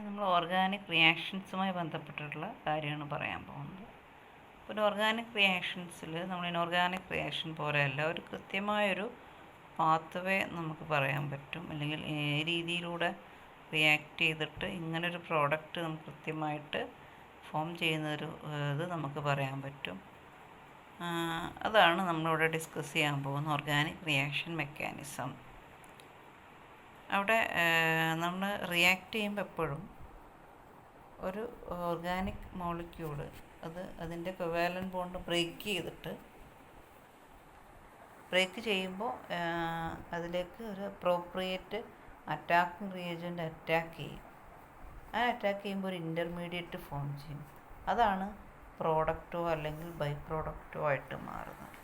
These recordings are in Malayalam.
നമ്മൾ ഓർഗാനിക് റിയാക്ഷൻസുമായി ബന്ധപ്പെട്ടിട്ടുള്ള കാര്യമാണ് പറയാൻ പോകുന്നത്. ഒരു ഓർഗാനിക് റിയാക്ഷൻസിൽ നമ്മൾ ഇനോർഗാനിക് റിയാക്ഷൻ പോലെയല്ല, ഒരു കൃത്യമായൊരു പാത്ത് നമുക്ക് പറയാൻ പറ്റും, അല്ലെങ്കിൽ ഈ രീതിയിലൂടെ റിയാക്ട് ചെയ്തിട്ട് ഇങ്ങനൊരു പ്രോഡക്റ്റ് നമുക്ക് കൃത്യമായിട്ട് ഫോം ചെയ്യുന്നൊരു ഇത് നമുക്ക് പറയാൻ പറ്റും. അതാണ് നമ്മളിവിടെ ഡിസ്കസ് ചെയ്യാൻ പോകുന്ന ഓർഗാനിക് റിയാക്ഷൻ മെക്കാനിസം. അവിടെ നമ്മൾ റിയാക്ട് ചെയ്യുമ്പോൾ എപ്പോഴും ഒരു ഓർഗാനിക് മോളിക്യൂള് അതിൻ്റെ കൊവാലൻ ബോണ്ട് ബ്രേക്ക് ചെയ്യുമ്പോൾ അതിലേക്ക് ഒരു അപ്രോപ്രിയേറ്റ് അറ്റാക്കിംഗ് റിയേജൻ്റ് അറ്റാക്ക് ചെയ്യും. അറ്റാക്ക് ചെയ്യുമ്പോൾ ഒരു ഇൻ്റർമീഡിയറ്റ് ഫോം ചെയ്യും. അതാണ് പ്രോഡക്റ്റോ അല്ലെങ്കിൽ ബൈ പ്രോഡക്റ്റോ ആയിട്ട് മാറുന്നത്.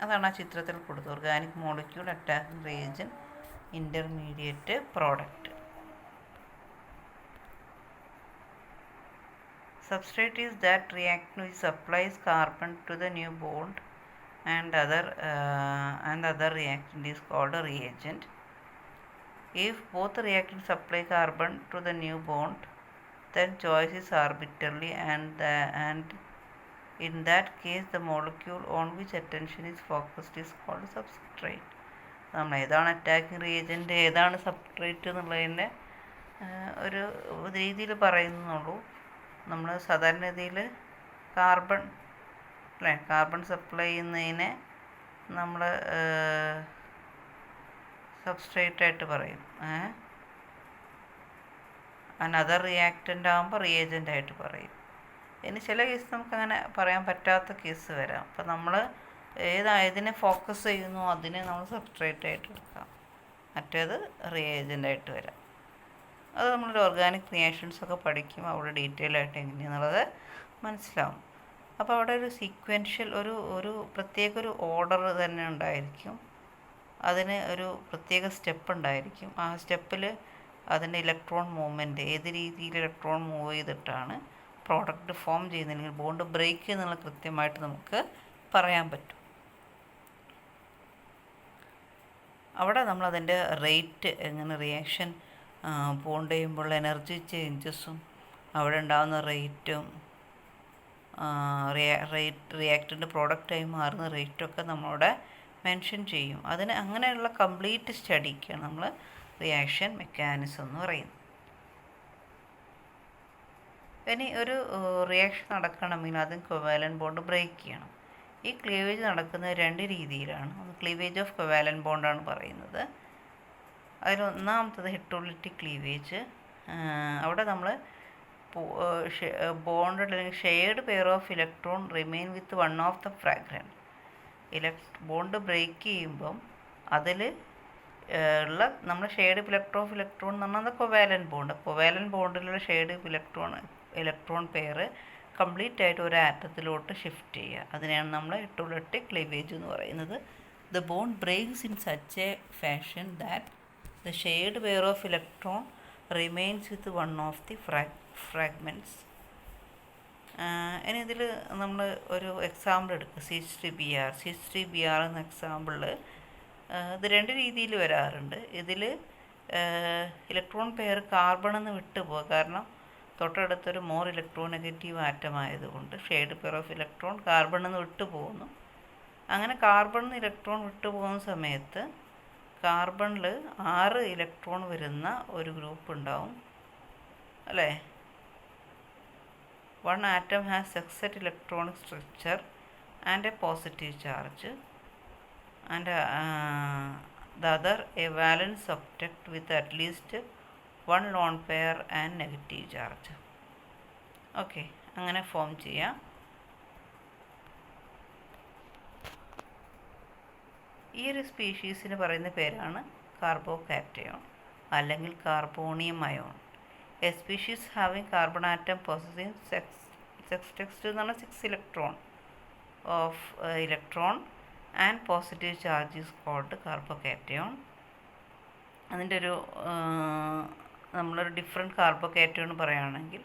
അതാണ് ആ ചിത്രത്തിൽ കൊടുത്തത്. Organic molecule attacking reagent intermediate product. Substrate is that reaction which supplies carbon to the new bond and other reactant is called a reagent. If both reactants supply carbon to the new bond, then choice is arbitrary and in that case the molecule on which attention is focused is called substrate. നമ്മൾ ഏതാണ് അറ്റാക്കിംഗ് റിയേജൻറ്റ്, ഏതാണ് സബ്സ്ട്രേറ്റ് എന്നുള്ളതിൻ്റെ ഒരു രീതിയിൽ പറയുന്നുള്ളൂ. നമ്മൾ സാധാരണഗതിയിൽ കാർബൺ സപ്ലൈ ചെയ്യുന്നതിനെ നമ്മൾ സബ്സ്ട്രേറ്റായിട്ട് പറയും. അനദർ റിയാക്റ്റൻ്റ് ആകുമ്പോൾ റിയേജൻ്റായിട്ട് പറയും. ഇനി ചില കേസ് നമുക്കങ്ങനെ പറയാൻ പറ്റാത്ത കേസ് വരാം. അപ്പോൾ നമ്മൾ ഏതിനെ ഫോക്കസ് ചെയ്യുന്നു അതിനെ നമ്മൾ സബ്സ്ട്രേറ്റായിട്ട് എടുക്കാം, മറ്റേത് റിയേജൻ്റായിട്ട് വരാം. അത് നമ്മളൊരു ഓർഗാനിക് റിയാക്ഷൻസൊക്കെ പഠിക്കും, അവിടെ ഡീറ്റെയിൽ ആയിട്ട് എങ്ങനെയാണെന്നുള്ളത് മനസ്സിലാവും. അപ്പോൾ അവിടെ ഒരു സീക്വൻഷ്യൽ ഒരു പ്രത്യേക ഒരു ഓർഡർ തന്നെ ഉണ്ടായിരിക്കും. അതിന് ഒരു പ്രത്യേക സ്റ്റെപ്പ് ഉണ്ടായിരിക്കും. ആ സ്റ്റെപ്പിൽ അതിൻ്റെ ഇലക്ട്രോൺ മൂവ്മെൻറ്റ്, ഏത് രീതിയിൽ ഇലക്ട്രോൺ മൂവ് ചെയ്തിട്ടാണ് പ്രോഡക്റ്റ് ഫോം ചെയ്യുന്നത്, അല്ലെങ്കിൽ ബോണ്ട് ബ്രേക്ക് എന്നുള്ള കൃത്യമായിട്ട് നമുക്ക് പറയാൻ പറ്റും. അവിടെ നമ്മളതിൻ്റെ റേറ്റ്, എങ്ങനെ റിയാക്ഷൻ ബോണ്ട് ചെയ്യുമ്പോൾ എനർജി ചേഞ്ചസും അവിടെ ഉണ്ടാകുന്ന റേറ്റും റിയാക്ടറിൻ്റെ പ്രോഡക്റ്റായി മാറുന്ന റേറ്റൊക്കെ നമ്മളവിടെ മെൻഷൻ ചെയ്യും. അങ്ങനെയുള്ള കംപ്ലീറ്റ് സ്റ്റഡിക്കാണ് നമ്മൾ റിയാക്ഷൻ മെക്കാനിസം എന്ന് പറയുന്നത്. ഇനി ഒരു റിയാക്ഷൻ നടക്കണമെങ്കിൽ ആദ്യം കൊവാലൻ ബോണ്ട് ബ്രേക്ക് ചെയ്യണം. ഈ ക്ലീവേജ് നടക്കുന്നത് രണ്ട് രീതിയിലാണ്. ഒന്ന് ക്ലീവേജ് ഓഫ് കൊവാലൻ ബോണ്ടാണ് പറയുന്നത്. അതിലൊന്നാമത്തത് ഹെറ്ററോലിറ്റിക് ക്ലീവേജ്. അവിടെ നമ്മൾ ബോണ്ട് അല്ലെങ്കിൽ shared pair of electron remain with one of the fragment. Bond break ചെയ്യുമ്പം അതിൽ ഉള്ള നമ്മൾ ഷെയർഡ് ഇലക്ട്രോൺ എന്ന് പറഞ്ഞാൽ കൊവാലൻ ബോണ്ടിലുള്ള ഷെയർഡ് ഇലക്ട്രോൺ പെയർ കംപ്ലീറ്റ് ആയിട്ട് ഒരു ആറ്റത്തിലോട്ട് ഷിഫ്റ്റ് ചെയ്യുക. അതിനെയാണ് നമ്മൾ ഹെറ്ററോലിറ്റിക് ക്ലീവേജ് എന്ന് പറയുന്നത്. The bond breaks in such a fashion that the shared pair of electron remains with one of the fragments. ഇനി ഇതിൽ നമ്മൾ ഒരു എക്സാമ്പിൾ എടുക്കുക, CH3Br എന്ന എക്സാമ്പിളിൽ ഇത് രണ്ട് രീതിയിൽ വരാറുണ്ട്. ഇതിൽ ഇലക്ട്രോൺ പെയർ കാർബൺ എന്ന് വിട്ടുപോകുക, കാരണം തൊട്ടടുത്തൊരു മോർ ഇലക്ട്രോനെഗറ്റീവ് ആറ്റം ആയതുകൊണ്ട് shade pair of electron carbon എന്ന് വിട്ടുപോകുന്നു. അങ്ങനെ കാർബൺ നിന്ന് ഇലക്ട്രോൺ വിട്ടുപോകുന്ന സമയത്ത് കാർബണിൽ 6 ഇലക്ട്രോൺ വരുന്ന ഒരു ഗ്രൂപ്പ് ഉണ്ടാവും, അല്ലേ? One atom has sextet electronic structure and a positive charge and the other a valence object with at least one lone pair and negative charge. Okay, അങ്ങനെ ഫോം ചെയ്യാം. ഈ ഒരു സ്പീഷീസിന് പറയുന്ന പേരാണ് കാർബോകാറ്റയോൺ അല്ലെങ്കിൽ carbonium ion. A species having carbon atom possessing sextet എന്ന് പറഞ്ഞാൽ 6 electron and positive charge is called carbocation. അതിൻ്റെ നമ്മളൊരു ഡിഫറെൻറ്റ് കാർബോകാറ്റയോൺ പറയുകയാണെങ്കിൽ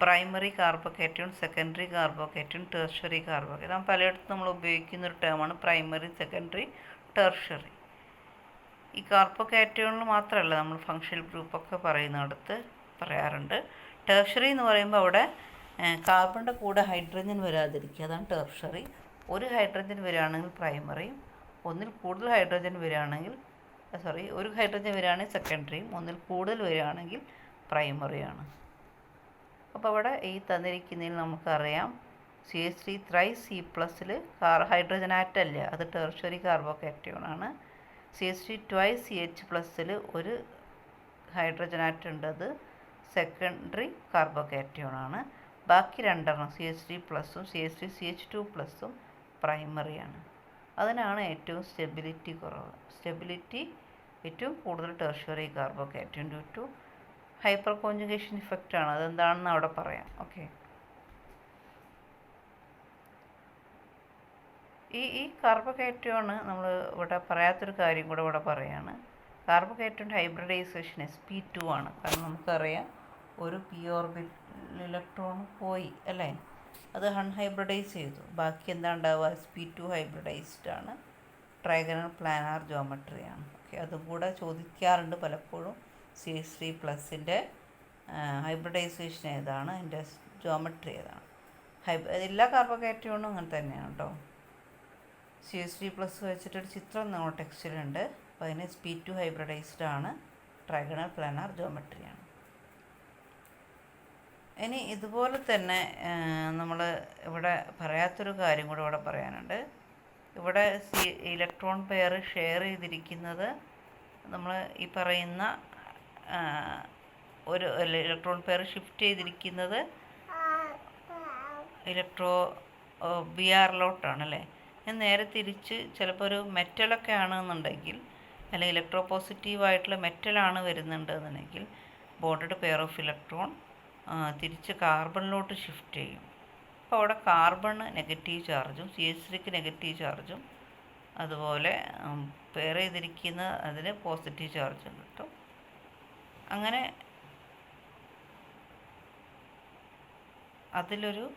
primary carbocation, secondary carbocation, tertiary carbocation. നമ്മൾ പലയിടത്തും നമ്മൾ ഉപയോഗിക്കുന്ന ഒരു ടേമാണ് പ്രൈമറി, സെക്കൻഡറി, ടെർഷ്യറി. ഈ കാർബോകാറ്റയോണിൽ മാത്രമല്ല നമ്മൾ ഫങ്ഷണൽ ഗ്രൂപ്പൊക്കെ പറയുന്നിടത്ത് പറയാറുണ്ട്. ടെർഷറി എന്ന് പറയുമ്പോൾ അവിടെ കാർബണിൻ്റെ കൂടെ ഹൈഡ്രജൻ വരാതിരിക്കുക, അതാണ് ടെർഷറി. ഒരു ഹൈഡ്രജൻ വരികയാണെങ്കിൽ പ്രൈമറിയും, ഒന്നിൽ കൂടുതൽ ഹൈഡ്രജൻ വരികയാണെങ്കിൽ ഒരു ഹൈഡ്രജൻ വരികയാണെങ്കിൽ സെക്കൻഡറിയും, ഒന്നിൽ കൂടുതൽ വരികയാണെങ്കിൽ പ്രൈമറിയാണ്. അപ്പോൾ അവിടെ ഈ തന്നിരിക്കുന്നതിൽ നമുക്കറിയാം CH3 ത്രൈസ് C+ൽ ഹൈഡ്രജൻ ആറ്റല്ല, അത് ടെർഷറി കാർബോകാറ്റയോണാണ്. CH3 ട്വൈസ് CH+ൽ ഒരു ഹൈഡ്രജൻ ആറ്റം ഉണ്ട്, അത് സെക്കൻഡറി കാർബോകാറ്റയോണാണ്. ബാക്കി രണ്ടെണ്ണം CH3+ഉം CH3CH2+ഉം പ്രൈമറിയാണ്. അതിനാണ് ഏറ്റവും സ്റ്റെബിലിറ്റി കുറവ്. സ്റ്റെബിലിറ്റി ഏറ്റവും കൂടുതൽ tertiary carbocation due to hyperconjugation ഇഫക്റ്റാണ്. അതെന്താണെന്ന് അവിടെ പറയാം. ഓക്കെ, ഈ കാർബോകാറ്റയോൺ നമ്മൾ ഇവിടെ പറയാത്തൊരു കാര്യം കൂടെ ഇവിടെ പറയാണ്. കാർബോകാറ്റയോൺ ഹൈബ്രിഡൈസേഷൻ sp2 ആണ്. കാരണം നമുക്കറിയാം ഒരു p ഓർബിറ്റൽ ഇലക്ട്രോൺ പോയി അല്ലേ, അത് അൺഹൈബ്രിഡൈസ് ചെയ്തു. ബാക്കി എന്താ ഉണ്ടാവുക? sp2 ഹൈബ്രിഡൈസ്ഡ് ആണ്, ട്രൈഗണൽ പ്ലാനാർ ജോമെട്രിയാണ്. ഓക്കെ, അതും കൂടെ ചോദിക്കാറുണ്ട് പലപ്പോഴും. CH3+ൻ്റെ ഹൈബ്രിഡൈസേഷൻ ഏതാണ്, അതിൻ്റെ ജോമെട്രി ഏതാണ്? എല്ലാ കാർബോകാറ്റയോണും അങ്ങനെ തന്നെയാണ് കേട്ടോ. CH3+ വെച്ചിട്ടൊരു ചിത്രം നമ്മുടെ ടെക്സ്റ്റിലുണ്ട്. അപ്പോൾ അതിന് sp2 ഹൈബ്രിഡൈസ്ഡ് ആണ്, ട്രൈഗണൽ പ്ലാനാർ ജോമെട്രിയാണ്. ഇനി ഇതുപോലെ തന്നെ നമ്മൾ ഇവിടെ പറയാത്തൊരു കാര്യം കൂടെ ഇവിടെ പറയാനുണ്ട്. ഇവിടെ ഇലക്ട്രോൺ പെയർ ഷെയർ ചെയ്തിരിക്കുന്നത് നമ്മൾ ഈ പറയുന്ന ഒരു ഇലക്ട്രോൺ പെയർ ഷിഫ്റ്റ് ചെയ്തിരിക്കുന്നത് Br അല്ലേ. ഞാൻ നേരെ തിരിച്ച് ചിലപ്പോൾ ഒരു മെറ്റലൊക്കെ ആണെന്നുണ്ടെങ്കിൽ, അല്ലെങ്കിൽ ഇലക്ട്രോ പോസിറ്റീവായിട്ടുള്ള മെറ്റലാണ് വരുന്നുണ്ടെന്നുണ്ടെങ്കിൽ ബോണ്ടഡ് പെയർ ഓഫ് ഇലക്ട്രോൺ തിരിച്ച് കാർബണിലോട്ട് ഷിഫ്റ്റ് ചെയ്യും. അപ്പോൾ അവിടെ കാർബണ് നെഗറ്റീവ് ചാർജും CH3ക്ക് നെഗറ്റീവ് ചാർജും അതുപോലെ പെയർ ചെയ്തിരിക്കുന്ന അതിന് പോസിറ്റീവ് ചാർജും കിട്ടും. അങ്ങനെ അതിലൊരു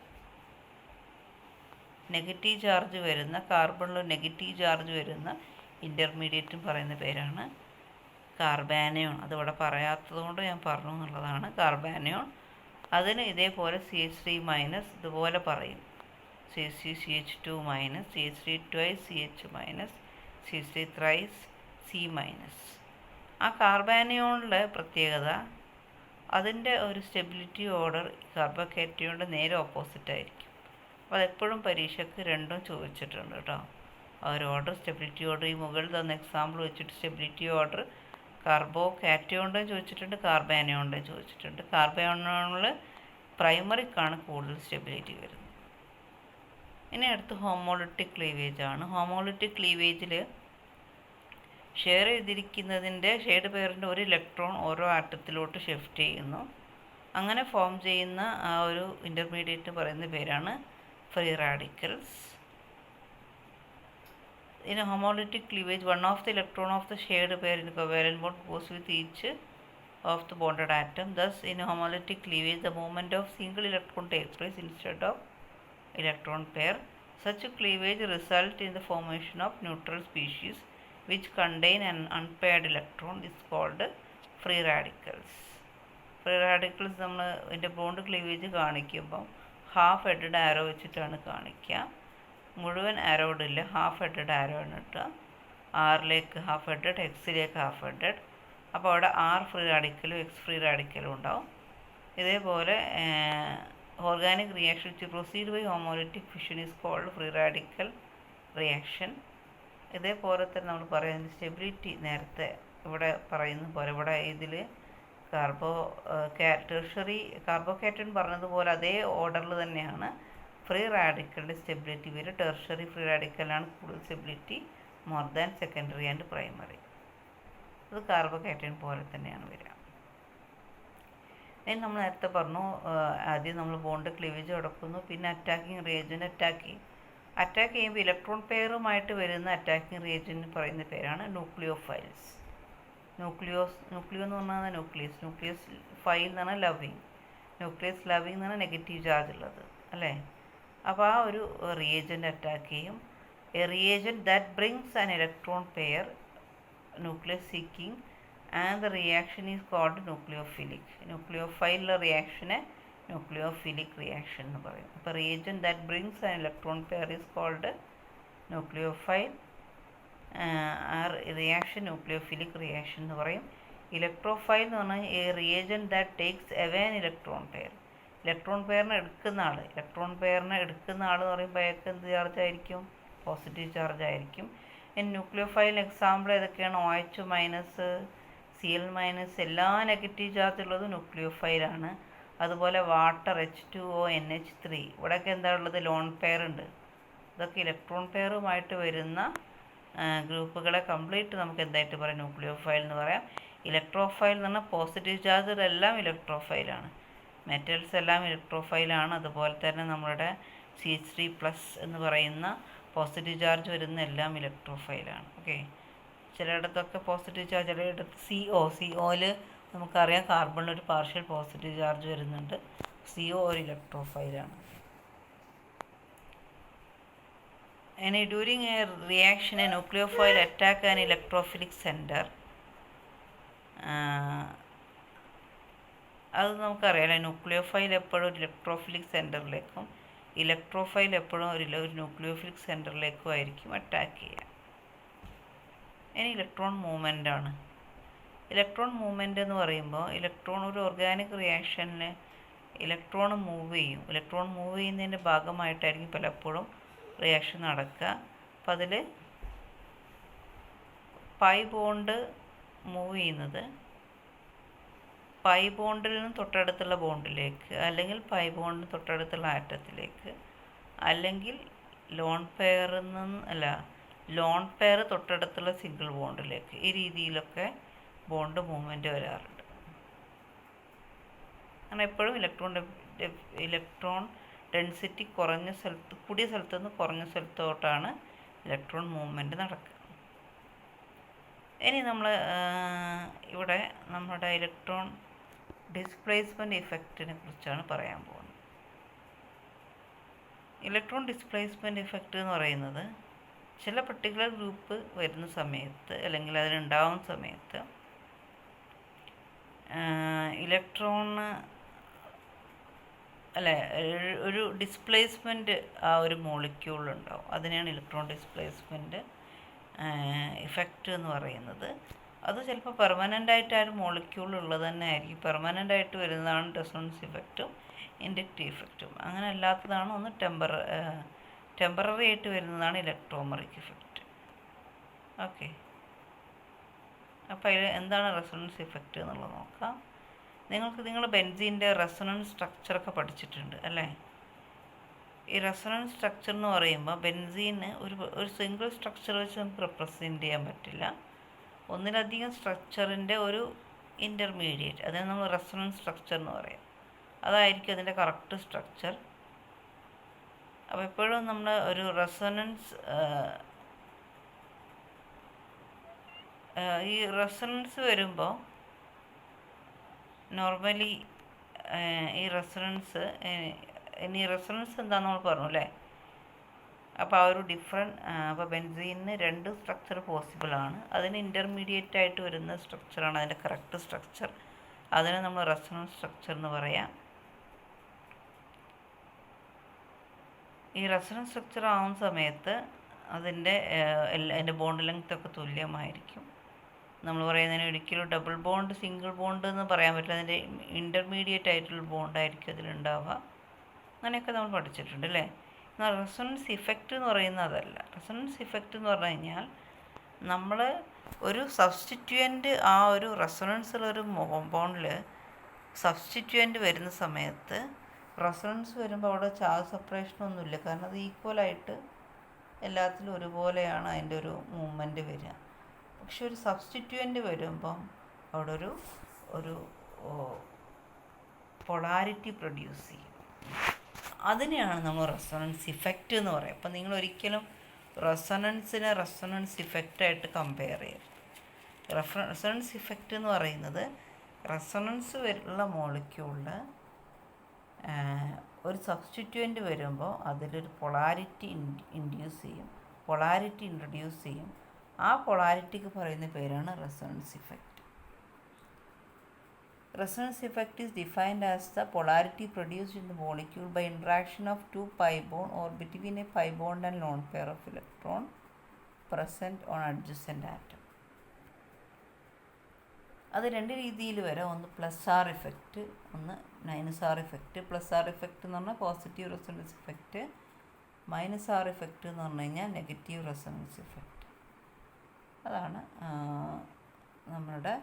നെഗറ്റീവ് ചാർജ് വരുന്ന, കാർബണിൽ നെഗറ്റീവ് ചാർജ് വരുന്ന ഇൻ്റർമീഡിയറ്റും പറയുന്ന പേരാണ് കാർബാനയോൺ. അതിവിടെ പറയാത്തത് കൊണ്ട് ഞാൻ പറഞ്ഞു എന്നുള്ളതാണ്. കാർബാനയോൺ അതിന് ഇതേപോലെ CH3- ഇതുപോലെ പറയും, CH2-, CH3 twice CH-, CH3 thrice C-. ആ കാർബാനയോണിലെ പ്രത്യേകത അതിൻ്റെ ഒരു സ്റ്റെബിലിറ്റി ഓർഡർ കാർബോകാറ്റയോണിൻ്റെ നേരെ ഓപ്പോസിറ്റ് ആയിരിക്കും. അപ്പോൾ അതെപ്പോഴും പരീക്ഷയ്ക്ക് രണ്ടും ചോദിച്ചിട്ടുണ്ട് കേട്ടോ. ആ ഒരു ഓർഡർ, സ്റ്റെബിലിറ്റി ഓർഡർ, ഈ മുകളിൽ തന്ന എക്സാമ്പിൾ വെച്ചിട്ട് സ്റ്റെബിലിറ്റി ഓർഡർ കാർബോകാറ്റയോണിൻ്റെയും ചോദിച്ചിട്ടുണ്ട്, കാർബാനയോണിൻ്റെയും ചോദിച്ചിട്ടുണ്ട്. കാർബാനയോണിൽ പ്രൈമറിക്കാണ് കൂടുതൽ സ്റ്റെബിലിറ്റി വരുന്നത്. ഇനി അടുത്ത് ഹോമോളിറ്റിക് ക്ലീവേജ് ആണ്. ഹോമോളിറ്റിക് ക്ലീവേജിൽ ഷെയർ ചെയ്തിരിക്കുന്നതിൻ്റെ ഷെയ്ഡ് പെയറിൻ്റെ ഒരു ഇലക്ട്രോൺ ഓരോ ആറ്റത്തിലോട്ട് ഷിഫ്റ്റ് ചെയ്യുന്നു. അങ്ങനെ ഫോം ചെയ്യുന്ന ആ ഒരു ഇൻ്റർമീഡിയറ്റ് പറയുന്ന പേരാണ് free radicals. In a homolytic cleavage, one of the electron of the shared pair in covalent bond goes with each of the bonded atom. Thus, in a homolytic cleavage, the movement of single electron takes place instead of electron pair. Such cleavage results in the formation of neutral species which contain an unpaired electron. This is called free radicals. Free radicals നമ്മൾ ഇതിൻ്റെ ബോണ്ട് ക്ലീവേജ് കാണിക്കുമ്പം ഹാഫ് ഹെഡഡ് ആരോ വെച്ചിട്ടാണ് കാണിക്കുക. മുഴുവൻ ആരോഡ് ഇല്ല, ഹാഫ് ഹെഡഡ് ആരോ ആണ് ഇട്ടുക. ആറിലേക്ക് ഹാഫ് ഹെഡഡ്, എക്സിലേക്ക് ഹാഫ് ഹെഡഡ്. അപ്പോൾ അവിടെ ആർ ഫ്രീ റാഡിക്കലും എക്സ് ഫ്രീ റാഡിക്കലും ഉണ്ടാവും. ഇതേപോലെ organic reaction to proceed by homolytic fission is called free radical reaction. ഇതേപോലെ തന്നെ നമ്മൾ പറയുന്നത് സ്റ്റെബിലിറ്റി നേരത്തെ ഇവിടെ പറയുന്ന പോലെ ഇവിടെ ഇതിൽ ടെർഷറി കാർബോകാറ്റയോൺ പറഞ്ഞതുപോലെ അതേ ഓർഡറിൽ തന്നെയാണ് ഫ്രീ റാഡിക്കലിൻ്റെ സ്റ്റെബിലിറ്റി വരും. ടെർഷറി ഫ്രീ റാഡിക്കലാണ് കൂടുതൽ stability more than secondary and primary. അത് കാർബോകാറ്റയോൺ പോലെ തന്നെയാണ് വരിക. ഇനി നമ്മൾ നേരത്തെ പറഞ്ഞു, ആദ്യം നമ്മൾ ബോണ്ട് ക്ലീവേജ് നടക്കുന്നു, പിന്നെ അറ്റാക്കിംഗ് റിയേജൻറ്റ് അറ്റാക്ക് ചെയ്യുമ്പോൾ ഇലക്ട്രോൺ പെയറുമായിട്ട് വരുന്ന അറ്റാക്കിംഗ് റിയേജൻറ്റ് പറയുന്ന പേരാണ് ന്യൂക്ലിയോഫൈൽസ്. ന്യൂക്ലിയോ എന്ന് പറഞ്ഞാൽ ന്യൂക്ലിയസ് ഫൈൽ എന്ന് പറഞ്ഞാൽ ലവിങ്, ന്യൂക്ലിയസ് ലവിങ് എന്ന് പറഞ്ഞാൽ നെഗറ്റീവ് ചാർജ് ഉള്ളത് അല്ലേ. അപ്പോൾ ആ ഒരു റിയേജൻറ്റ് അറ്റാക്ക് ചെയ്യും. A reagent that brings an electron pair nucleus seeking, and the reaction is called nucleophilic. Nucleophile reaction nucleophilic reaction എന്ന് പറയും. അപ്പോൾ reagent that brings an electron pair is called nucleophile. ആ റിയാക്ഷൻ ന്യൂക്ലിയോഫിലിക് റിയാക്ഷൻ എന്ന് പറയും. ഇലക്ട്രോഫൈൽ എന്ന് പറഞ്ഞാൽ a reagent that takes away an electron pair. Electron പെയറിനെ എടുക്കുന്ന ആൾ എന്ന് പറയുമ്പോൾ അയാൾക്ക് എന്ത് ചാർജ് ആയിരിക്കും? പോസിറ്റീവ് ചാർജ് ആയിരിക്കും. ന്യൂക്ലിയോഫൈൽ എക്സാമ്പിൾ ഏതൊക്കെയാണ്? OH-, Cl- എല്ലാ നെഗറ്റീവ് ചാർജ് ഉള്ളത് ന്യൂക്ലിയോഫൈലാണ്. അതുപോലെ വാട്ടർ H2O, NH3 ഇവിടെയൊക്കെ എന്താ ഉള്ളത്? ലോൺ പെയർ ഉണ്ട്. ഇതൊക്കെ ഇലക്ട്രോൺ പെയറുമായിട്ട് വരുന്ന ഗ്രൂപ്പുകളെ കംപ്ലീറ്റ് നമുക്ക് എന്തായിട്ട് പറയാം? ന്യൂക്ലിയോഫൈൽ എന്ന് പറയാം. ഇലക്ട്രോഫൈൽ എന്ന് പറഞ്ഞാൽ പോസിറ്റീവ് ചാർജുകളെല്ലാം ഇലക്ട്രോഫൈലാണ്. മെറ്റൽസ് എല്ലാം ഇലക്ട്രോഫൈലാണ്. അതുപോലെ തന്നെ നമ്മുടെ CH3+ എന്ന് പറയുന്ന പോസിറ്റീവ് ചാർജ് വരുന്ന എല്ലാം ഇലക്ട്രോഫൈലാണ്. ഓക്കെ, ചിലയിടത്തൊക്കെ പോസിറ്റീവ് ചാർജ്, ചിലയിടത്ത് CO നമുക്കറിയാം കാർബണിൽ ഒരു പാർഷ്യൽ പോസിറ്റീവ് ചാർജ് വരുന്നുണ്ട്. CO ഒരു ഇലക്ട്രോഫൈലാണ്. During a reaction, a nucleophile attack an electrophilic center. അത് നമുക്കറിയാമല്ലോ, ന്യൂക്ലിയോഫൈൽ എപ്പോഴും ഒരു ഇലക്ട്രോഫിലിക് സെൻറ്ററിലേക്കും ഇലക്ട്രോഫൈൽ എപ്പോഴും ഒരു ന്യൂക്ലിയോഫിലിക് സെൻറ്ററിലേക്കും ആയിരിക്കും അറ്റാക്ക് ചെയ്യുക. ഇനി ഇലക്ട്രോൺ മൂവ്മെൻ്റ് ആണ്. ഇലക്ട്രോൺ മൂവ്മെൻ്റ് എന്ന് പറയുമ്പോൾ ഒരു ഓർഗാനിക് റിയാക്ഷനിൽ ഇലക്ട്രോൺ മൂവ് ചെയ്യും. ഇലക്ട്രോൺ മൂവ് ചെയ്യുന്നതിൻ്റെ ഭാഗമായിട്ടായിരിക്കും പലപ്പോഴും റിയാക്ഷൻ നടക്കുക. അപ്പം അതിൽ പൈ ബോണ്ട് മൂവ് ചെയ്യുന്നത് പൈ ബോണ്ടിൽ നിന്ന് തൊട്ടടുത്തുള്ള ബോണ്ടിലേക്ക്, അല്ലെങ്കിൽ പൈ ബോണ്ടിന് തൊട്ടടുത്തുള്ള ആറ്റത്തിലേക്ക്, അല്ലെങ്കിൽ ലോൺ പെയർ തൊട്ടടുത്തുള്ള സിംഗിൾ ബോണ്ടിലേക്ക്, ഈ രീതിയിലൊക്കെ ബോണ്ട് മൂവ്മെൻറ്റ് വരാറുണ്ട്. അങ്ങനെ എപ്പോഴും ഇലക്ട്രോൺ ഡെൻസിറ്റി കൂടിയ സ്ഥലത്തു നിന്ന് കുറഞ്ഞ സ്ഥലത്തോട്ടാണ് ഇലക്ട്രോൺ മൂവ്മെൻറ്റ് നടക്കുക. ഇനി നമ്മൾ ഇവിടെ നമ്മുടെ ഇലക്ട്രോൺ ഡിസ്പ്ലേസ്മെൻറ്റ് ഇഫക്റ്റിനെ കുറിച്ചാണ് പറയാൻ പോകുന്നത്. ഇലക്ട്രോൺ ഡിസ്പ്ലേസ്മെൻറ്റ് ഇഫക്റ്റ് എന്ന് പറയുന്നത് ചില പർട്ടിക്കുലർ ഗ്രൂപ്പ് വരുന്ന സമയത്ത്, അല്ലെങ്കിൽ അതിനുണ്ടാവുന്ന സമയത്ത് ഒരു ഡിസ്പ്ലേസ്മെൻറ്റ് ആ ഒരു മോളിക്യൂളുണ്ടാവും. അതിനെയാണ് ഇലക്ട്രോൺ ഡിസ്പ്ലേസ്മെൻറ്റ് ഇഫക്റ്റ് എന്ന് പറയുന്നത്. അത് ചിലപ്പോൾ പെർമനൻ്റായിട്ട് ആ ഒരു മോളിക്യൂൾ ഉള്ളത് തന്നെ ആയിരിക്കും. പെർമനൻ്റായിട്ട് വരുന്നതാണ് റെസൊണൻസ് ഇഫക്റ്റും ഇൻഡക്റ്റീവ് ഇഫക്റ്റും. അങ്ങനെ അല്ലാത്തതാണ് ഒന്ന് ടെമ്പററി ആയിട്ട് വരുന്നതാണ് ഇലക്ട്രോമറിക് ഇഫക്റ്റ്. ഓക്കെ, അപ്പോൾ അതിൽ എന്താണ് റെസൊണൻസ് ഇഫക്റ്റ് എന്നുള്ളത് നോക്കാം. നിങ്ങൾ ബെൻസീൻ്റെ റെസൊണൻസ് സ്ട്രക്ചറൊക്കെ പഠിച്ചിട്ടുണ്ട് അല്ലേ? ഈ റെസൊണൻസ് സ്ട്രക്ചർ എന്ന് പറയുമ്പോൾ ബെൻസീന് ഒരു സിംഗിൾ സ്ട്രക്ചർ വെച്ച് നമുക്ക് റെപ്രസെൻറ്റ് ചെയ്യാൻ പറ്റില്ല. ഒന്നിലധികം സ്ട്രക്ചറിൻ്റെ ഒരു ഇൻ്റർമീഡിയറ്റ്, അതിന് നമ്മൾ റെസൊണൻസ് സ്ട്രക്ചർ എന്ന് പറയാം. അതായിരിക്കും അതിൻ്റെ കറക്റ്റ് സ്ട്രക്ചർ. അപ്പോൾ എപ്പോഴും നമ്മൾ ഒരു ഈ റെസൊണൻസ് വരുമ്പോൾ നോർമലി ഈ റെസൊണൻസ് എന്താണെന്ന് നമ്മൾ പറഞ്ഞു അല്ലേ? അപ്പോൾ ആ ഒരു അപ്പോൾ ബെൻസീനിന് 2 സ്ട്രക്ചർ പോസിബിളാണ്. അതിന് ഇൻ്റർമീഡിയറ്റ് ആയിട്ട് വരുന്ന സ്ട്രക്ചറാണ് അതിൻ്റെ കറക്റ്റ് സ്ട്രക്ചർ. അതിനെ നമ്മൾ റെസൊണൻസ് സ്ട്രക്ചർ എന്ന് പറയാം. ഈ റെസൊണൻസ് സ്ട്രക്ചർ ആവുന്ന സമയത്ത് അതിൻ്റെ ബോണ്ട് ലെങ്ത് ഒക്കെ തുല്യമായിരിക്കും. നമ്മൾ പറയുന്നതിന് ഒരിക്കലും ഡബിൾ ബോണ്ട്, സിംഗിൾ ബോണ്ട് എന്ന് പറയാൻ പറ്റില്ല. അതിൻ്റെ ഇൻ്റർമീഡിയറ്റ് ആയിട്ടുള്ള ബോണ്ടായിരിക്കും അതിലുണ്ടാവുക. അങ്ങനെയൊക്കെ നമ്മൾ പഠിച്ചിട്ടുണ്ട് അല്ലേ? എന്നാൽ റെസൊണൻസ് ഇഫക്റ്റ് എന്ന് പറയുന്നത് അതല്ല. റെസൊണൻസ് ഇഫക്റ്റ് എന്ന് പറഞ്ഞു കഴിഞ്ഞാൽ നമ്മൾ ഒരു സബ്സ്റ്റിറ്റ്യൂവൻ്റ് ആ ഒരു റെസൊണൻസിലൊരു കോമ്പൗണ്ടിൽ സബ്സ്റ്റിറ്റ്യൂവൻ്റ് വരുന്ന സമയത്ത് റെസൊണൻസ് വരുമ്പോൾ അവിടെ ചാർജ് സെപ്പറേഷനൊന്നുമില്ല. കാരണം അത് ഈക്വലായിട്ട് എല്ലാത്തിലും ഒരുപോലെയാണ് അതിൻ്റെ ഒരു മൂവ്മെൻറ്റ് വരിക. പക്ഷെ ഒരു സബ്സ്റ്റിറ്റ്യൂവൻ്റ് വരുമ്പം അവിടെ ഒരു പൊളാരിറ്റി പ്രൊഡ്യൂസ് ചെയ്യും. അതിനെയാണ് നമ്മൾ റെസൊണൻസ് ഇഫക്റ്റ് എന്ന് പറയുക. അപ്പം നിങ്ങൾ ഒരിക്കലും റെസൊണൻസ് ഇഫക്റ്റായിട്ട് കമ്പയർ ചെയ്യരുത്. റെസൊണൻസ് ഇഫക്റ്റ് എന്ന് പറയുന്നത് റെസൊണൻസ് ഉള്ള മോളിക്യൂളിൽ ഒരു സബ്സ്റ്റിറ്റ്യൂവൻ്റ് വരുമ്പോൾ അതിലൊരു പൊളാരിറ്റി ഇൻട്രൊഡ്യൂസ് ചെയ്യും. ആ പൊളാരിറ്റിക്ക് പറയുന്ന പേരാണ് resonance effect. Resonance effect is defined as the polarity produced in the molecule by interaction of two pi bond or between a pi bond and lone pair of electron present on adjacent atom. അത് രണ്ട് രീതിയിൽ വരാം. ഒന്ന് പ്ലസ് ആർ ഇഫക്റ്റ്, ഒന്ന് minus R effect. Plus R effect എന്ന് പറഞ്ഞാൽ positive resonance effect, minus R effect എന്ന് പറഞ്ഞു കഴിഞ്ഞാൽ നെഗറ്റീവ് റെസൊണൻസ് ഇഫക്റ്റ്. അതാണ് നമ്മളുടെ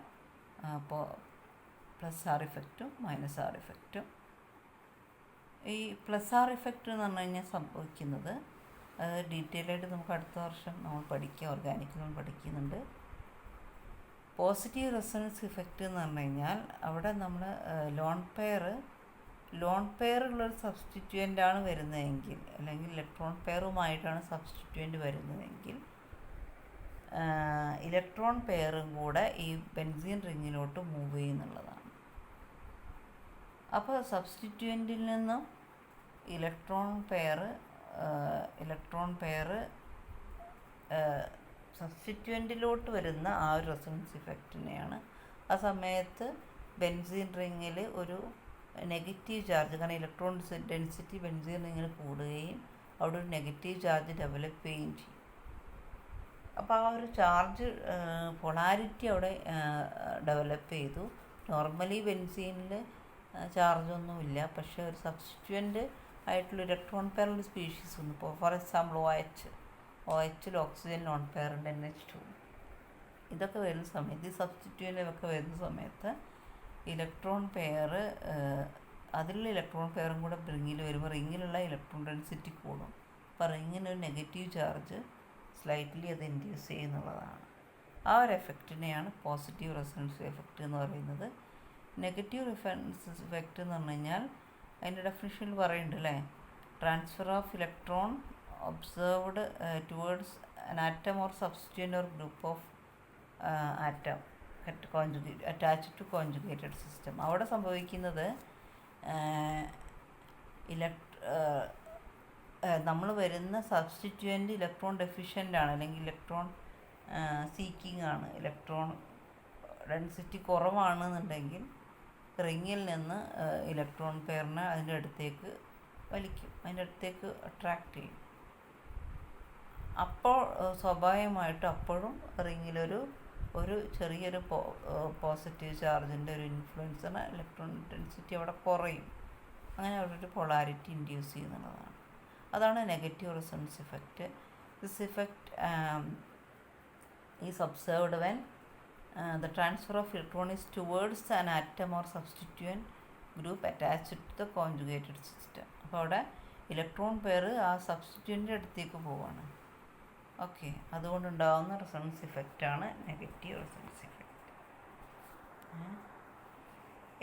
പ്ലസ് ആർ ഇഫക്റ്റും മൈനസ് ആർ ഇഫക്റ്റും. ഈ പ്ലസ് ആർ ഇഫക്റ്റ് എന്ന് പറഞ്ഞു കഴിഞ്ഞാൽ സംഭവിക്കുന്നത്, അത് ഡീറ്റെയിൽ ആയിട്ട് നമുക്ക് അടുത്ത വർഷം നമ്മൾ പഠിക്കുക, ഓർഗാനിക് നമ്മൾ പഠിക്കുന്നുണ്ട്. പോസിറ്റീവ് റെസൊണൻസ് ഇഫക്റ്റ് എന്ന് പറഞ്ഞു കഴിഞ്ഞാൽ അവിടെ നമ്മൾ ലോൺ പെയറുള്ളൊരു സബ്സ്റ്റിറ്റ്യൂവൻ്റാണ് വരുന്നതെങ്കിൽ, അല്ലെങ്കിൽ ഇലക്ട്രോൺ പെയറുമായിട്ടാണ് സബ്സ്റ്റിറ്റ്യൂവൻ്റ് വരുന്നതെങ്കിൽ ഇലക്ട്രോൺ പെയറും കൂടെ ഈ ബെൻസീൻ റിങ്ങിലോട്ട് മൂവ് ചെയ്യുന്നുള്ളതാണ്. അപ്പോൾ സബ്സ്റ്റിറ്റ്യൂവൻറ്റിൽ നിന്നും ഇലക്ട്രോൺ പെയർ സബ്സ്റ്റിറ്റ്യൂവൻറ്റിലോട്ട് വരുന്ന ആ ഒരു റെസൊണൻസ് ഇഫക്റ്റിനെയാണ് ആ സമയത്ത് ബെൻസീൻ റിങ്ങിൽ ഒരു നെഗറ്റീവ് ചാർജ്, കാരണം ഇലക്ട്രോൺ ഡെൻസിറ്റി ബെൻസീൻ റിങ്ങിൽ കൂടുകയും അവിടെ ഒരു നെഗറ്റീവ് ചാർജ് ഡെവലപ്പ് ചെയ്യുകയും ചെയ്യും. അപ്പോൾ ആ ഒരു ചാർജ് പൊളാരിറ്റി അവിടെ ഡെവലപ്പ് ചെയ്തു. നോർമലി ബെൻസീനിൽ ചാർജൊന്നുമില്ല, പക്ഷേ ഒരു സബ്സ്റ്റിറ്റ്യൂവൻ്റ് ആയിട്ടുള്ള ഇലക്ട്രോൺ പെയറുള്ള സ്പീഷീസ് ഉണ്ട്. ഇപ്പോൾ for example OH oxygen lone പെയറുണ്ട്, NH2. ഇതൊക്കെ വരുന്ന സമയത്ത്, ഈ സബ്സ്റ്റിറ്റ്യൂവൻ്റൊക്കെ വരുന്ന സമയത്ത് ഇലക്ട്രോൺ പെയർ, അതിലുള്ള ഇലക്ട്രോൺ പെയറും കൂടെ റിങ്ങിൽ വരുമ്പോൾ റിങ്ങിലുള്ള ഇലക്ട്രോൺ ഡെൻസിറ്റി കൂടും. അപ്പോൾ റിങ്ങിനൊരു നെഗറ്റീവ് ചാർജ് സ്ലൈറ്റ്ലി അത് ഇൻഡ്യൂസ് ചെയ്യുന്നുള്ളതാണ്. ആ ഒരു എഫക്റ്റിനെയാണ് പോസിറ്റീവ് റെസൊണൻസ് എഫക്റ്റ് എന്ന് പറയുന്നത്. നെഗറ്റീവ് റെസൊണൻസ് എഫക്റ്റ് എന്ന് പറഞ്ഞു കഴിഞ്ഞാൽ അതിൻ്റെ ഡെഫിനിഷനിൽ പറയുന്നുണ്ട് അല്ലേ, transfer of electron observed towards an atom or substituent or group of atom attached to conjugated system. അവിടെ സംഭവിക്കുന്നത് നമ്മൾ വരുന്ന സബ്സ്റ്റിറ്റ്യൂവൻ്റ് ഇലക്ട്രോൺ ഡെഫിഷ്യൻ്റ് ആണ്, അല്ലെങ്കിൽ ഇലക്ട്രോൺ സീക്കിംഗ് ആണ്, ഇലക്ട്രോൺ ഡെൻസിറ്റി കുറവാണെന്നുണ്ടെങ്കിൽ റിങ്ങിൽ നിന്ന് ഇലക്ട്രോൺ പെയറിനെ അതിൻ്റെ അടുത്തേക്ക് വലിക്കും, അതിൻ്റെ അടുത്തേക്ക് അട്രാക്റ്റ് ചെയ്യും. അപ്പോൾ സ്വാഭാവികമായിട്ടും അപ്പോഴും റിങ്ങിലൊരു ചെറിയൊരു പോസിറ്റീവ് ചാർജിൻ്റെ ഒരു ഇൻഫ്ലുവൻസിന് ഇലക്ട്രോൺ ഡെൻസിറ്റി അവിടെ കുറയും. അങ്ങനെ അവിടെ ഒരു പൊളാരിറ്റി ഇൻഡ്യൂസ് ചെയ്യുന്നുള്ളതാണ്. അതാണ് negative resonance effect. This effect is observed when the transfer of electron is towards an atom or substituent group attached to the conjugated system. അപ്പോൾ അവിടെ ഇലക്ട്രോൺ പെയർ ആ സബ്സ്റ്റിറ്റ്യൂവൻ്റിൻ്റെ അടുത്തേക്ക് പോവുകയാണ്. ഓക്കെ, അതുകൊണ്ടുണ്ടാകുന്ന റെസൊണൻസ് ഇഫക്റ്റാണ് നെഗറ്റീവ് റെസൊണൻസ് ഇഫക്റ്റ്.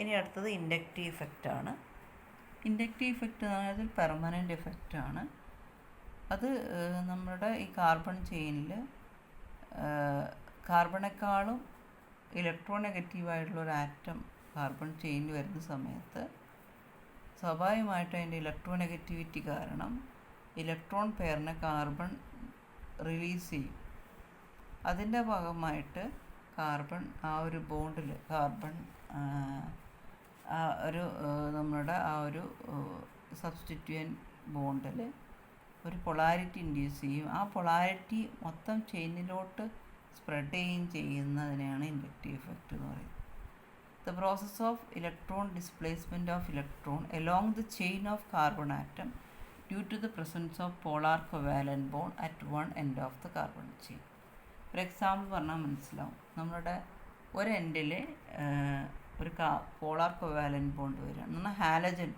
ഇനി അടുത്തത് ഇൻഡക്റ്റീവ് ഇഫക്റ്റാണ്. ഇൻഡക്റ്റീവ് ഇഫക്റ്റ് എന്ന് പറഞ്ഞാൽ പെർമനൻ്റ് ഇഫക്റ്റാണ്. അത് നമ്മുടെ ഈ കാർബൺ ചെയിനിൽ കാർബണേക്കാളും ഇലക്ട്രോ നെഗറ്റീവായിട്ടുള്ള ഒരു ആറ്റം കാർബൺ ചെയിനിൽ വരുന്ന സമയത്ത് സ്വാഭാവികമായിട്ടും അതിൻ്റെ ഇലക്ട്രോ നെഗറ്റിവിറ്റി കാരണം ഇലക്ട്രോൺ പെയറിനെ കാർബൺ റിലീസ് ചെയ്യും. അതിൻ്റെ ഭാഗമായിട്ട് കാർബൺ ആ ഒരു ബോണ്ടിൽ നമ്മുടെ ആ ഒരു സബ്സ്റ്റിറ്റ്യൂവൻ്റ് ബോണ്ടിൽ ഒരു പൊളാരിറ്റി ഇൻഡ്യൂസ് ചെയ്യും. ആ പൊളാരിറ്റി മൊത്തം ചെയിനിലോട്ട് സ്പ്രെഡ് ചെയ്യുന്നതിനെയാണ് ഇൻഡക്റ്റീവ് ഇഫക്റ്റ് എന്ന് പറയുന്നത്. The process of electron displacement of electron along the chain of carbon atom due to the presence of polar covalent bond at one end of the carbon chain. ഒരു എക്സാമ്പിൾ പറഞ്ഞാൽ മനസ്സിലാവും. നമ്മുടെ ഒരു എൻഡിൽ ഒരു പോളാർ കൊവാലൻ്റ് ബോണ്ട് വരിക എന്ന് പറഞ്ഞാൽ ഹാലജൻ,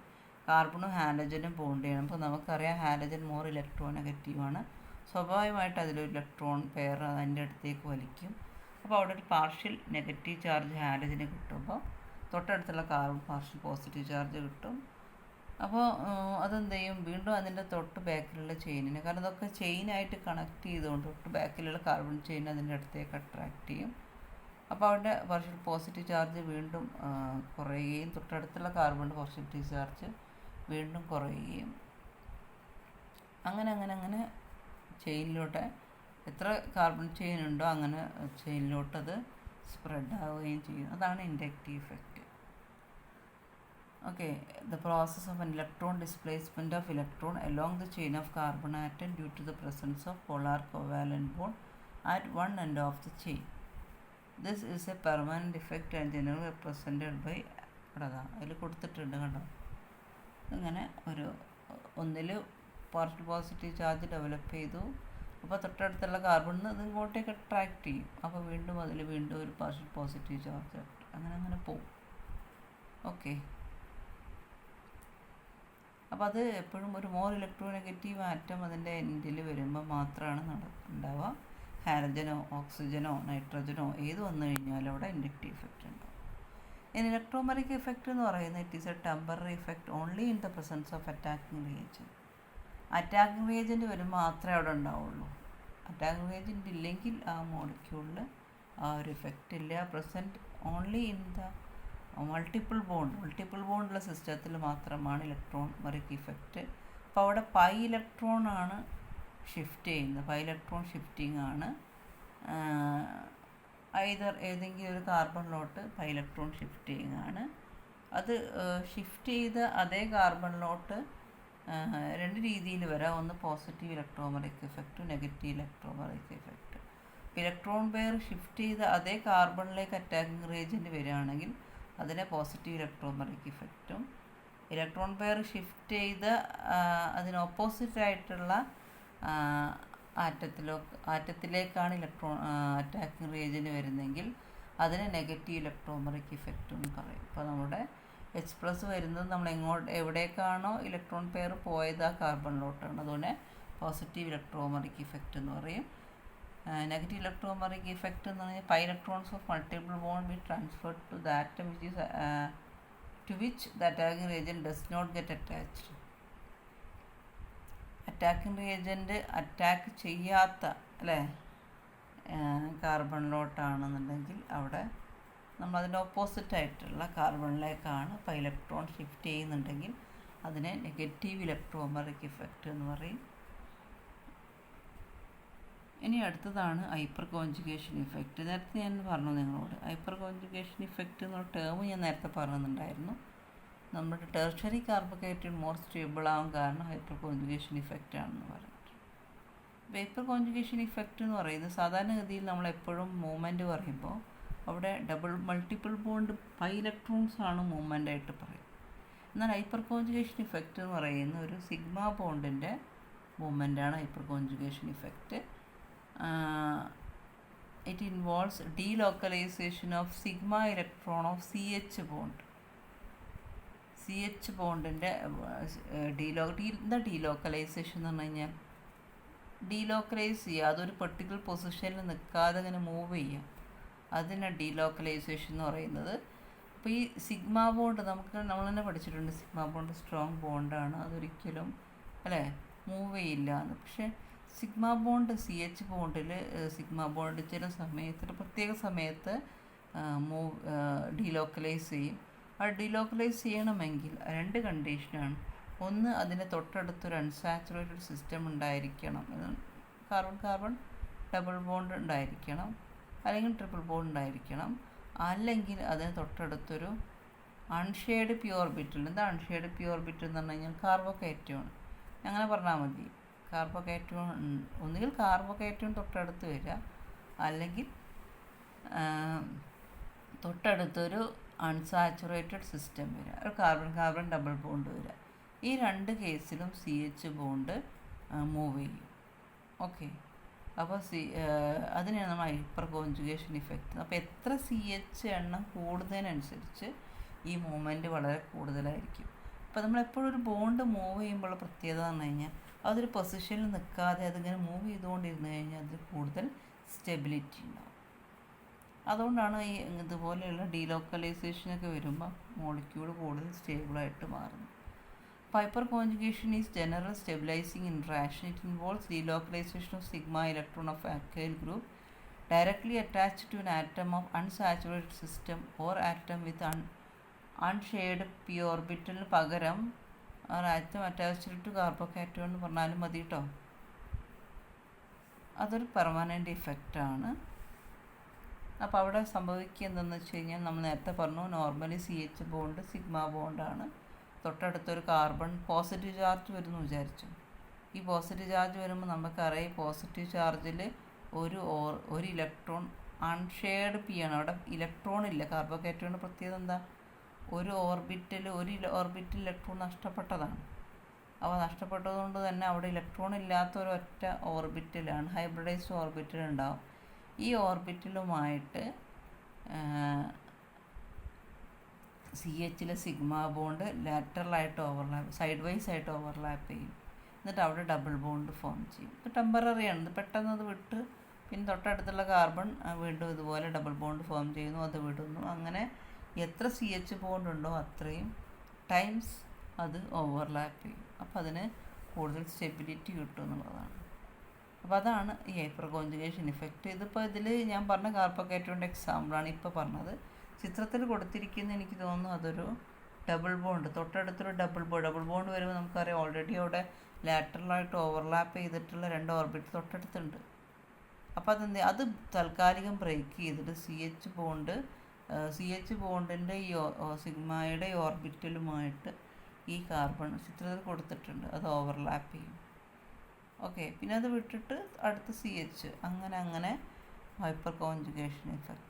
കാർബണും ഹാലജനും ബോണ്ട് ചെയ്യണം. അപ്പോൾ നമുക്കറിയാം ഹാലജൻ മോർ ഇലക്ട്രോ നെഗറ്റീവാണ്. സ്വാഭാവികമായിട്ട് അതിലൊരു ഇലക്ട്രോൺ പെയർ അതിൻ്റെ അടുത്തേക്ക് വലിക്കും. അപ്പോൾ അവിടെ ഒരു പാർഷ്യൽ നെഗറ്റീവ് ചാർജ് ഹാലജന് കിട്ടുമ്പോൾ തൊട്ടടുത്തുള്ള കാർബൺ പാർഷ്യൽ പോസിറ്റീവ് ചാർജ് കിട്ടും. അപ്പോൾ അതെന്ത് ചെയ്യും, വീണ്ടും അതിൻ്റെ തൊട്ട് ബാക്കിലുള്ള ചെയിനിന്, കാരണം ഇതൊക്കെ ചെയിനായിട്ട് കണക്ട് ചെയ്തുകൊണ്ട് തൊട്ട് ബാക്കിലുള്ള കാർബൺ ചെയിൻ അതിൻ്റെ അടുത്തേക്ക് അട്രാക്റ്റ് ചെയ്യും. അപ്പോൾ അവിടെ പാർഷ്യൽ പോസിറ്റീവ് ചാർജ് വീണ്ടും കുറയുകയും തൊട്ടടുത്തുള്ള കാർബൺ പോസിറ്റീവ് ചാർജ് വീണ്ടും കുറയുകയും അങ്ങനെ ചെയിനിലൂടെ എത്ര കാർബൺ ചെയിൻ ഉണ്ടോ അങ്ങനെ ചെയിനിലോട്ടത് സ്പ്രെഡ് ആവുകയും ചെയ്യും. അതാണ് inductive effect. Okay, the process of an electron displacement of electron along the chain of carbon atom due to the presence of polar covalent bond at one end of the chain. This is a permanent effect and generally represented by അതിൽ കൊടുത്തിട്ടുണ്ട് കണ്ടോ. ഇങ്ങനെ ഒരു ഒന്നിൽ പാർഷ്യൽ പോസിറ്റീവ് ചാർജ് ഡെവലപ്പ് ചെയ്തു. അപ്പോൾ തൊട്ടടുത്തുള്ള കാർബണിൽ ഇത് ഇങ്ങോട്ടേക്ക് അട്രാക്ട് ചെയ്യും. അപ്പോൾ വീണ്ടും അതിൽ വീണ്ടും ഒരു പാർഷ്യൽ പോസിറ്റീവ് ചാർജ് അങ്ങനെ പോവും. ഓക്കെ, അപ്പോൾ അത് എപ്പോഴും ഒരു മോർ ഇലക്ട്രോനെഗറ്റീവ് ആറ്റം അതിൻ്റെ എൻഡിൽ വരുമ്പോൾ മാത്രമാണ് ഉണ്ടാവുക. ഹാലജനോ ഓക്സിജനോ നൈട്രജനോ ഏത് വന്നു കഴിഞ്ഞാലും അവിടെ ഇൻഡക്റ്റീവ് ഇഫക്റ്റ് ഉണ്ടാവും. ഇലക്ട്രോമെറിക് ഇഫക്റ്റ് എന്ന് പറയുന്നത് it is a temporary effect only in the presence of attacking reagent. Attacking reagent വരുമ്പോൾ മാത്രമേ അവിടെ ഉണ്ടാവുള്ളൂ. അറ്റാക്കിംഗ് റിയേജൻറ്റ് ഇല്ലെങ്കിൽ ആ മോളിക്യൂളിൽ ആ ഒരു ഇഫക്റ്റ് ഇല്ല. Present only in the multiple ബോണ്ടുള്ള സിസ്റ്റത്തിൽ മാത്രമാണ് ഇലക്ട്രോമെറിക് ഇഫക്റ്റ്. അപ്പോൾ അവിടെ പൈ ഇലക്ട്രോൺ ആണ് ഷിഫ്റ്റ് ചെയ്യുന്നത്. പൈ ഇലക്ട്രോൺ ഷിഫ്റ്റിംഗ് ആണ്. ഏതെങ്കിലും ഒരു കാർബണിലോട്ട് പൈ ഇലക്ട്രോൺ ഷിഫ്റ്റ് ചെയ്യുകയാണ്. അത് ഷിഫ്റ്റ് ചെയ്ത അതേ കാർബണിലോട്ട് രണ്ട് രീതിയിൽ വരാം. ഒന്ന് പോസിറ്റീവ് ഇലക്ട്രോമെറിക് ഇഫക്റ്റും negative electromeric effect. Electron pair shift ചെയ്ത അതേ കാർബണിലേക്ക് അറ്റാക്കിംഗ് റിയേജൻറ്റ് വരികയാണെങ്കിൽ അതിനെ പോസിറ്റീവ് ഇലക്ട്രോമെറിക് ഇഫക്റ്റും, ഇലക്ട്രോൺ പെയർ ഷിഫ്റ്റ് ചെയ്ത് അതിന് ഓപ്പോസിറ്റായിട്ടുള്ള ആറ്റത്തിലേക്കാണ് അറ്റാക്കിംഗ് റിയേജൻറ്റ് വരുന്നതെങ്കിൽ അതിന് നെഗറ്റീവ് ഇലക്ട്രോമെറിക് ഇഫക്റ്റും എന്ന് പറയും. അപ്പോൾ നമ്മുടെ H+ വരുന്നത് നമ്മൾ എവിടേക്കാണോ ഇലക്ട്രോൺ പെയർ പോയത് ആ കാർബണിലോട്ടാണ്. അതുകൊണ്ട് പോസിറ്റീവ് ഇലക്ട്രോമെറിക് ഇഫക്റ്റ് എന്ന് പറയും. നെഗറ്റീവ് ഇലക്ട്രോമെറിക് ഇഫക്റ്റ് എന്ന് പറഞ്ഞാൽ pi electrons of multiple bond be transferred to the atom to which the attacking reagent does not get attached. Attacking reagent attack ചെയ്യാത്ത കാർബണിലോട്ടാണെന്നുണ്ടെങ്കിൽ അവിടെ നമ്മൾ അതിൻ്റെ ഓപ്പോസിറ്റായിട്ടുള്ള കാർബണിലേക്കാണ് പൈ ഇലക്ട്രോൺ ഷിഫ്റ്റ് ചെയ്യുന്നുണ്ടെങ്കിൽ അതിനെ നെഗറ്റീവ് ഇലക്ട്രോമെറിക് ഇഫക്റ്റ് എന്ന് പറയും. ഇനി അടുത്തതാണ് ഹൈപ്പർ കോൺജുഗേഷൻ ഇഫക്റ്റ്. നേരത്തെ ഞാൻ പറഞ്ഞു നിങ്ങളോട് ഹൈപ്പർ കോൺജുഗേഷൻ ഇഫക്റ്റ് എന്നുള്ള ടേം ഞാൻ നേരത്തെ പറയുന്നുണ്ടായിരുന്നു. നമ്മുടെ ടെർഷ്യറി കാർബോഹൈഡ്രേറ്റ് മോർ സ്റ്റേബിൾ ആവാൻ കാരണം ഹൈപ്പർ കോൺജുഗേഷൻ ഇഫക്റ്റ് ആണെന്ന് പറഞ്ഞിട്ട്. ഹൈപ്പർ കോൺജുഗേഷൻ ഇഫക്റ്റ് എന്ന് പറയുന്നത് സാധാരണഗതിയിൽ നമ്മളെപ്പോഴും മൂവ്മെൻറ്റ് പറയുമ്പോൾ അവിടെ മൾട്ടിപ്പിൾ ബോണ്ട് പൈ ഇലക്ട്രോൺസ് ആണ് മൂവ്മെൻ്റ് ആയിട്ട് പറയും. എന്നാൽ ഹൈപ്പർ കോൺജുഗേഷൻ ഇഫക്റ്റ് എന്ന് പറയുന്ന ഒരു സിഗ്മ ബോണ്ടിൻ്റെ മൂവ്മെൻ്റാണ് hyperconjugation effect. it involves delocalization of sigma electron of CH bond. CH ബോണ്ടിൻ്റെ ഡീലോക്കലൈസേഷൻ എന്ന് പറഞ്ഞു കഴിഞ്ഞാൽ ഡീലോക്കലൈസ് ചെയ്യുക, അതൊരു പെർട്ടിക്കുലർ പൊസിഷനിൽ നിൽക്കാതെ ഇങ്ങനെ മൂവ് ചെയ്യുക, അതിനെ ഡീലോക്കലൈസേഷൻ എന്ന് പറയുന്നത്. അപ്പോൾ ഈ സിഗ്മ ബോണ്ട് നമ്മൾ തന്നെ പഠിച്ചിട്ടുണ്ട്. സിഗ്മ ബോണ്ട് സ്ട്രോങ് ബോണ്ടാണ്, അതൊരിക്കലും മൂവ് ചെയ്യില്ല എന്ന്. പക്ഷേ സിഗ്മ ബോണ്ട് CH ബോണ്ടിൽ സിഗ്മ ബോണ്ട് ചില സമയത്ത് പ്രത്യേക സമയത്ത് ഡീലോക്കലൈസ് ചെയ്യും. ആ ഡീലോക്കലൈസ് ചെയ്യണമെങ്കിൽ രണ്ട് കണ്ടീഷനാണ്. ഒന്ന്, അതിന് തൊട്ടടുത്തൊരു അൺസാച്ചുറേറ്റഡ് സിസ്റ്റം ഉണ്ടായിരിക്കണം, കാർബൺ ഡബിൾ ബോണ്ട് ഉണ്ടായിരിക്കണം, അല്ലെങ്കിൽ ട്രിപ്പിൾ ബോണ്ട് ഉണ്ടായിരിക്കണം. അല്ലെങ്കിൽ അതിന് തൊട്ടടുത്തൊരു അൺഷെയ്ഡ് പി ഓർബിറ്റൽ. എന്താ അൺഷെയ്ഡ് പി ഓർബിറ്റൽ എന്ന് പറഞ്ഞു കഴിഞ്ഞാൽ കാർബോകേറ്റോൺ, അങ്ങനെ പറഞ്ഞാൽ മതി. കാർബോകേറ്റോൺ ഒന്നുകിൽ കാർബോകേറ്റോൺ തൊട്ടടുത്ത് വരിക, അല്ലെങ്കിൽ തൊട്ടടുത്തൊരു അൺസാച്ചുറേറ്റഡ് സിസ്റ്റം വരിക, ഒരു കാർബൺ ഡബിൾ ബോണ്ട് വരിക. ഈ രണ്ട് കേസിലും CH ബോണ്ട് മൂവ് ചെയ്യും. ഓക്കെ, അപ്പോൾ അതിനെയാണ് നമ്മൾ ഹൈപ്പർ കോൺജുഗേഷൻ ഇഫക്റ്റ്. അപ്പോൾ എത്ര CH എണ്ണം കൂടുന്നതിനനുസരിച്ച് ഈ മൂവ്മെൻറ്റ് വളരെ കൂടുതലായിരിക്കും. അപ്പോൾ നമ്മളെപ്പോഴും ഒരു ബോണ്ട് മൂവ് ചെയ്യുമ്പോൾ പ്രത്യേകത എന്ന് പറഞ്ഞു കഴിഞ്ഞാൽ അതൊരു പൊസിഷനിൽ നിൽക്കാതെ അതിങ്ങനെ മൂവ് ചെയ്തുകൊണ്ടിരുന്ന് കഴിഞ്ഞാൽ അതിൽ കൂടുതൽ സ്റ്റെബിലിറ്റി ഉണ്ടാവും. അതുകൊണ്ടാണ് ഈ ഇതുപോലെയുള്ള ഡീലോക്കലൈസേഷനൊക്കെ വരുമ്പോൾ മോളിക്യൂൾ കൂടുതൽ സ്റ്റേബിളായിട്ട് മാറുന്നത്. Hyper conjugation is general stabilising interaction. It involves delocalisation of sigma electron of alkyl group directly attached to an atom of unsaturated system or atom with unshaded p orbital പകരം ആറ്റം അറ്റാച്ച്ഡ് ടു കാർബോകാറ്റോൺ എന്ന് പറഞ്ഞാലും മതി കേട്ടോ. അതൊരു പെർമനൻ്റ് ഇഫക്റ്റാണ്. അപ്പോൾ അവിടെ സംഭവിക്കുക എന്തെന്ന് വെച്ച് കഴിഞ്ഞാൽ നമ്മൾ നേരത്തെ പറഞ്ഞു, നോർമലി CH ബോണ്ട് സിഗ്മ ബോണ്ടാണ്. തൊട്ടടുത്തൊരു കാർബൺ പോസിറ്റീവ് ചാർജ് വരുന്നു വിചാരിച്ചു. ഈ പോസിറ്റീവ് ചാർജ് വരുമ്പോൾ നമുക്കറിയാം പോസിറ്റീവ് ചാർജിൽ ഒരു ഇലക്ട്രോൺ അൺഷെയർഡ് പി ആണ്. അവിടെ ഇലക്ട്രോൺ ഇല്ല. കാർബോക്കേറ്റോണിൻ്റെ പ്രത്യേകത എന്താ? ഒരു ഓർബിറ്റിൽ ഇലക്ട്രോൺ നഷ്ടപ്പെട്ടതാണ്. അപ്പോൾ നഷ്ടപ്പെട്ടതുകൊണ്ട് തന്നെ അവിടെ ഇലക്ട്രോൺ ഇല്ലാത്ത ഒരൊറ്റ ഓർബിറ്റിലാണ്, ഹൈബ്രിഡൈസ്ഡ് ഓർബിറ്റിൽ ഉണ്ടാവും. ഈ ഓർബിറ്റിലുമായിട്ട് CHലെ സിഗ്മ ബോണ്ട് ലാറ്ററലായിട്ട് സൈഡ് വൈസ് ആയിട്ട് ഓവർലാപ്പ് ചെയ്യും. എന്നിട്ട് അവിടെ ഡബിൾ ബോണ്ട് ഫോം ചെയ്യും. ഇത് ടെമ്പററിയാണ്. ഇത് പെട്ടെന്ന് അത് വിട്ട് പിന്നെ തൊട്ടടുത്തുള്ള കാർബൺ വീണ്ടും ഇതുപോലെ ഡബിൾ ബോണ്ട് ഫോം ചെയ്യുന്നു, അത് വിടുന്നു. അങ്ങനെ എത്ര CH ബോണ്ട് ഉണ്ടോ അത്രയും ടൈംസ് അത് ഓവർലാപ്പ് ചെയ്യും. അപ്പോൾ അതിന് കൂടുതൽ സ്റ്റെബിലിറ്റി കിട്ടും എന്നുള്ളതാണ്. അപ്പോൾ അതാണ് ഈ ഹൈപ്പർ കോഞ്ചുഗേഷൻ ഇഫക്റ്റ്. ഇതിപ്പോൾ ഇതിൽ ഞാൻ പറഞ്ഞ കാർബോക്കേറ്റോണിൻ്റെ എക്സാമ്പിളാണ് ഇപ്പോൾ പറഞ്ഞത്. ചിത്രത്തിൽ കൊടുത്തിരിക്കുന്ന എനിക്ക് തോന്നുന്നു അതൊരു ഡബിൾ ബോണ്ട്, തൊട്ടടുത്തൊരു ഡബിൾ ബോണ്ട് വരുമ്പോൾ നമുക്കറിയാം ഓൾറെഡി അവിടെ ലാറ്ററലായിട്ട് ഓവർലാപ്പ് ചെയ്തിട്ടുള്ള 2 ഓർബിറ്റ് തൊട്ടടുത്തുണ്ട്. അപ്പോൾ അത് താൽക്കാലികം ബ്രേക്ക് ചെയ്തിട്ട് CH ബോണ്ടിൻ്റെ ഈ സിഗ്മയുടെ ഓർബിറ്റലുമായിട്ട് ഈ കാർബൺ ചിത്രത്തിൽ കൊടുത്തിട്ടുണ്ട്, അത് ഓവർലാപ്പ് ചെയ്യും. ഓക്കെ, പിന്നെ അത് വിട്ടിട്ട് അടുത്ത CH, അങ്ങനെ ഹൈപ്പർ കോഞ്ചുഗേഷൻ ഇഫക്റ്റ്.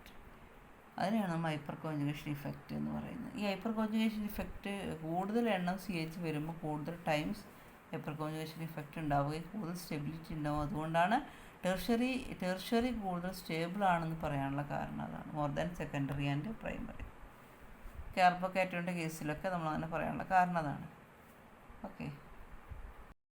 അതിനെയാണ് നമ്മൾ ഹൈപ്പർ കോഞ്ചുഗേഷൻ ഇഫക്റ്റ് എന്ന് പറയുന്നത്. ഈ ഹൈപ്പർ കോഞ്ചുഗേഷൻ ഇഫക്റ്റ് കൂടുതൽ എണ്ണം CH വരുമ്പോൾ കൂടുതൽ ടൈംസ് ഹൈപ്പർ കോഞ്ചുഗേഷൻ ഇഫക്റ്റ് ഉണ്ടാവുകയും കൂടുതൽ സ്റ്റെബിലിറ്റി ഉണ്ടാവും. അതുകൊണ്ടാണ് ടെർഷ്യറി കൂടുതൽ സ്റ്റേബിൾ ആണെന്ന് പറയാനുള്ള കാരണം അതാണ്, more than secondary and primary. കാർബോക്കേറ്റോണിൻ്റെ കേസിലൊക്കെ നമ്മൾ അങ്ങനെ പറയാനുള്ള കാരണം അതാണ്. ഓക്കെ.